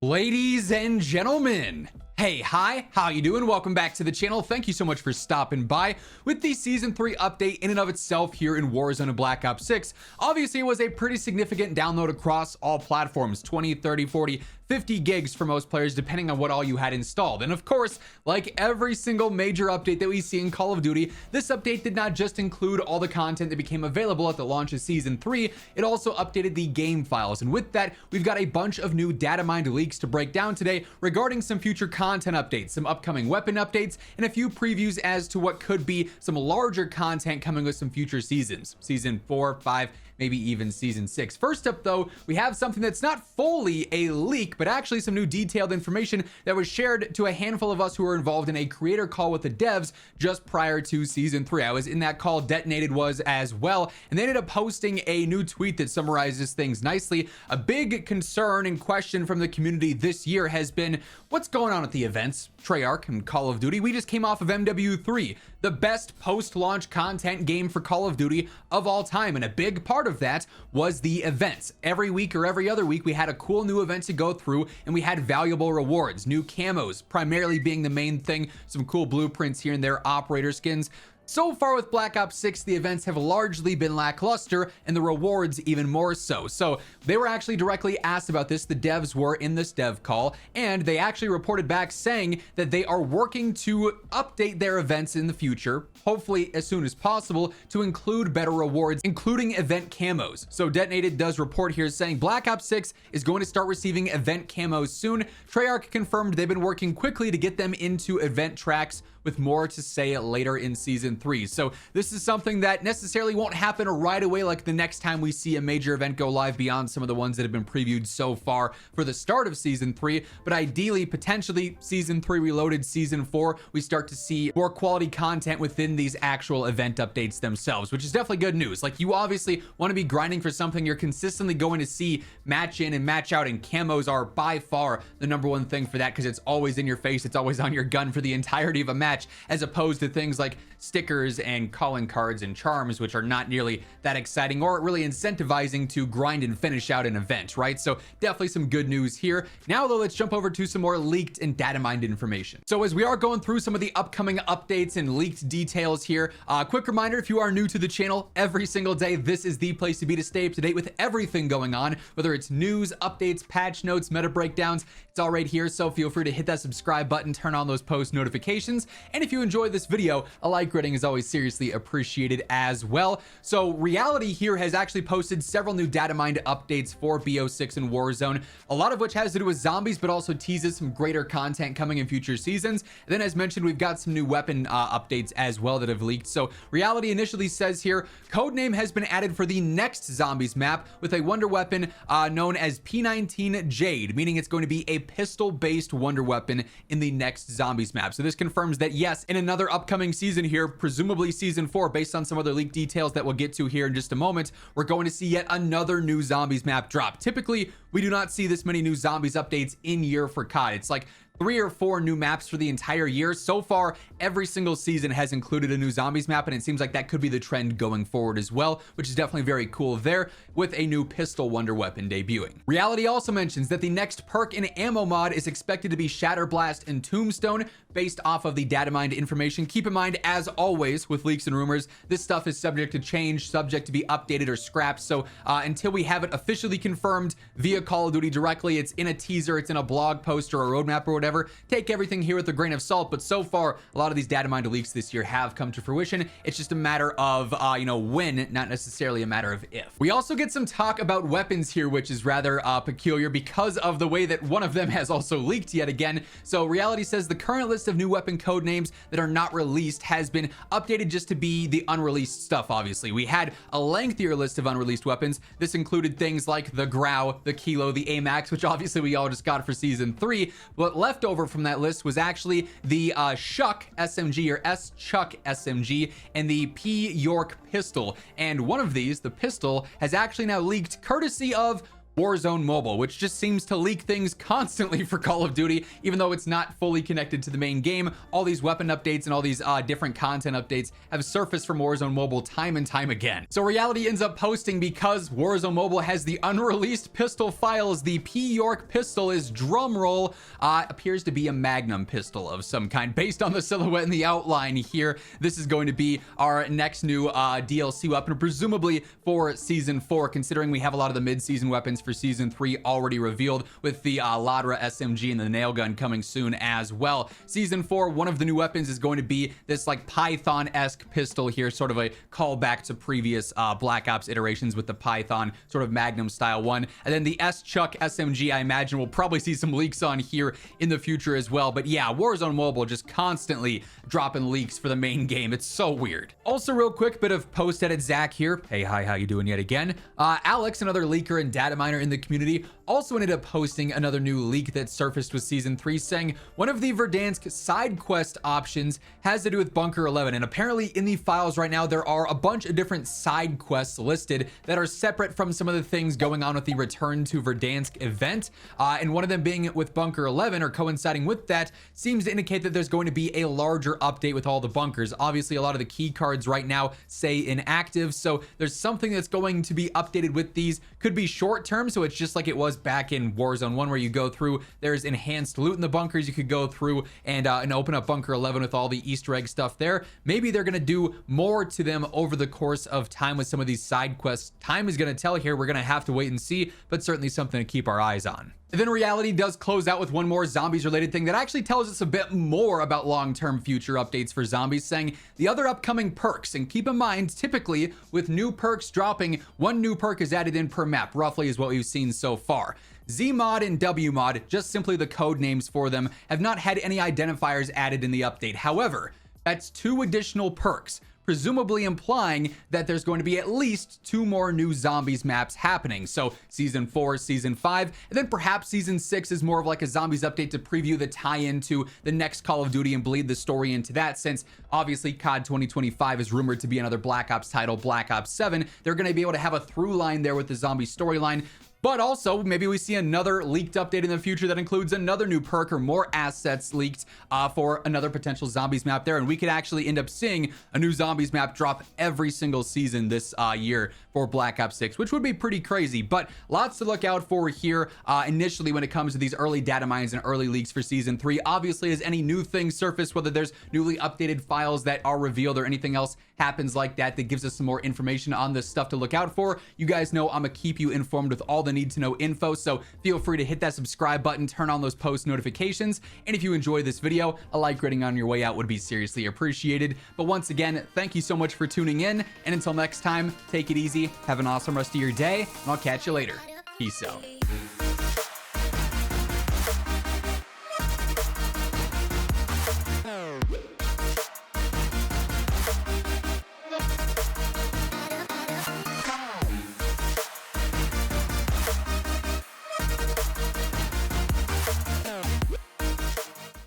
Ladies and gentlemen, hey, hi, how you doing? Welcome back to the channel. Thank you so much for stopping by with the Season 3 update in and of itself here in Warzone and Black Ops 6. Obviously, it was a pretty significant download across all platforms, 20, 30, 40, 50 gigs for most players, depending on what all you had installed. And of course, like every single major update that we see in Call of Duty, this update did not just include all the content that became available at the launch of Season 3, it also updated the game files. And with that, we've got a bunch of new data mined leaks to break down today regarding some future content updates, some upcoming weapon updates, and a few previews as to what could be some larger content coming with some future seasons. Season 4, 5, maybe even Season 6. First up though, we have something that's not fully a leak, but actually some new detailed information that was shared to a handful of us who were involved in a creator call with the devs just prior to Season 3. I was in that call, Detonated was as well, and they ended up posting a new tweet that summarizes things nicely. A big concern and question from the community this year has been, what's going on at the events? Treyarch and Call of Duty, we just came off of MW3, the best post-launch content game for Call of Duty of all time, and a big part of that was the events. Every week or every other week we had a cool new event to go through, and we had valuable rewards, new camos primarily being the main thing, some cool blueprints here and there, operator skins. So far with Black Ops 6, the events have largely been lackluster, and the rewards even more so. So they were actually directly asked about this, the devs were in this dev call, and they actually reported back saying that they are working to update their events in the future, hopefully as soon as possible, to include better rewards, including event camos. So Detonated does report here saying Black Ops 6 is going to start receiving event camos soon. Treyarch confirmed they've been working quickly to get them into event tracks, with more to say later in Season 3. So this is something that necessarily won't happen right away, like the next time we see a major event go live beyond some of the ones that have been previewed so far for the start of Season 3. But ideally, potentially Season 3 Reloaded, Season 4, we start to see more quality content within these actual event updates themselves, which is definitely good news. Like, you obviously want to be grinding for something you're consistently going to see match in and match out, and camos are by far the #1 thing for that, because it's always in your face, it's always on your gun for the entirety of a match, as opposed to things like stickers and calling cards and charms, which are not nearly that exciting or really incentivizing to grind and finish out an event, right? So definitely some good news here. Now though, let's jump over to some more leaked and data mined information. So as we are going through some of the upcoming updates and leaked details here, quick reminder, if you are new to the channel, every single day this is the place to be to stay up to date with everything going on, whether it's news, updates, patch notes, meta breakdowns, it's all right here. So feel free to hit that subscribe button, turn on those post notifications, and if you enjoyed this video, a like rating is always seriously appreciated as well. So Reality here has actually posted several new data mined updates for BO6 and Warzone, a lot of which has to do with zombies, but also teases some greater content coming in future seasons. And then as mentioned, we've got some new weapon updates as well that have leaked. So Reality initially says here, codename has been added for the next zombies map with a wonder weapon known as P19 Jade, meaning it's going to be a pistol-based wonder weapon in the next zombies map. So this confirms that yes, in another upcoming season here, presumably Season 4, based on some other leaked details that we'll get to here in just a moment, we're going to see yet another new zombies map drop. Typically, we do not see this many new zombies updates in year for COD. It's like 3 or 4 new maps for the entire year. So far, every single season has included a new zombies map, and it seems like that could be the trend going forward as well, which is definitely very cool there, with a new pistol wonder weapon debuting. Reality also mentions that the next perk and ammo mod is expected to be Shatter Blast and Tombstone, based off of the data mined information. Keep in mind, as always with leaks and rumors, this stuff is subject to change, subject to be updated or scrapped. So until we have it officially confirmed via Call of Duty directly, it's in a teaser, it's in a blog post or a roadmap or whatever, take everything here with a grain of salt. But so far, a lot of these data mined leaks this year have come to fruition. It's just a matter of when, not necessarily a matter of if. We also get some talk about weapons here, which is rather peculiar because of the way that one of them has also leaked yet again. So Reality says the current list of new weapon code names that are not released has been updated just to be the unreleased stuff. Obviously, we had a lengthier list of unreleased weapons. This included things like the Grau, the Kilo, the AMAX, which obviously we all just got for Season 3. What left over from that list was actually the Shuck SMG, or S-Chuck SMG, and the P York pistol. And one of these, the pistol, has actually now leaked courtesy of Warzone Mobile, which just seems to leak things constantly for Call of Duty, even though it's not fully connected to the main game. All these weapon updates and all these different content updates have surfaced from Warzone Mobile time and time again. So Reality ends up posting, because Warzone Mobile has the unreleased pistol files, the P. York pistol is, drumroll, appears to be a Magnum pistol of some kind. Based on the silhouette and the outline here, this is going to be our next new DLC weapon, presumably for Season 4, considering we have a lot of the mid-season weapons for Season 3 already revealed, with the Ladra SMG and the nail gun coming soon as well. Season 4, one of the new weapons is going to be this like Python-esque pistol here, sort of a callback to previous Black Ops iterations with the Python sort of Magnum style one. And then the S-Chuck SMG, I imagine we'll probably see some leaks on here in the future as well. But yeah, Warzone Mobile just constantly dropping leaks for the main game. It's so weird. Also, real quick, bit of post-edit Zach here. Hey, hi, how you doing yet again? Alex, another leaker and data miner in the community, also ended up posting another new leak that surfaced with Season 3, saying one of the Verdansk side quest options has to do with Bunker 11. And apparently in the files right now, there are a bunch of different side quests listed that are separate from some of the things going on with the Return to Verdansk event. And one of them being with Bunker 11, or coinciding with that, seems to indicate that there's going to be a larger update with all the bunkers. Obviously, a lot of the key cards right now say inactive, so there's something that's going to be updated with these. Could be short term, so it's just like it was back in Warzone 1, where you go through, there's enhanced loot in the bunkers, you could go through and open up Bunker 11 with all the Easter egg stuff there. Maybe they're gonna do more to them over the course of time with some of these side quests. Time is gonna tell here. We're gonna have to wait and see, but certainly something to keep our eyes on. And then Reality does close out with one more zombies related thing that actually tells us a bit more about long-term future updates for zombies, saying the other upcoming perks. And keep in mind, typically with new perks dropping, one new perk is added in per map, roughly is what we've seen so far. Zmod and Wmod, just simply the code names for them, have not had any identifiers added in the update. However, that's 2 additional perks, presumably implying that there's going to be at least 2 more new zombies maps happening. So Season 4, Season 5, and then perhaps Season 6 is more of like a zombies update to preview the tie-in to the next Call of Duty and bleed the story into that, since obviously COD 2025 is rumored to be another Black Ops title, Black Ops 7. They're going to be able to have a through line there with the zombie storyline. But also, maybe we see another leaked update in the future that includes another new perk or more assets leaked for another potential zombies map there. And we could actually end up seeing a new zombies map drop every single season this year for Black Ops 6, which would be pretty crazy. But lots to look out for here initially when it comes to these early data mines and early leaks for Season 3. Obviously, as any new things surface, whether there's newly updated files that are revealed or anything else happens like that that gives us some more information on this stuff to look out for, you guys know I'm gonna keep you informed with all the need to know info, so feel free to hit that subscribe button, turn on those post notifications, and if you enjoyed this video, a like rating on your way out would be seriously appreciated. But once again, thank you so much for tuning in, and until next time, take it easy, have an awesome rest of your day, and I'll catch you later. Peace out.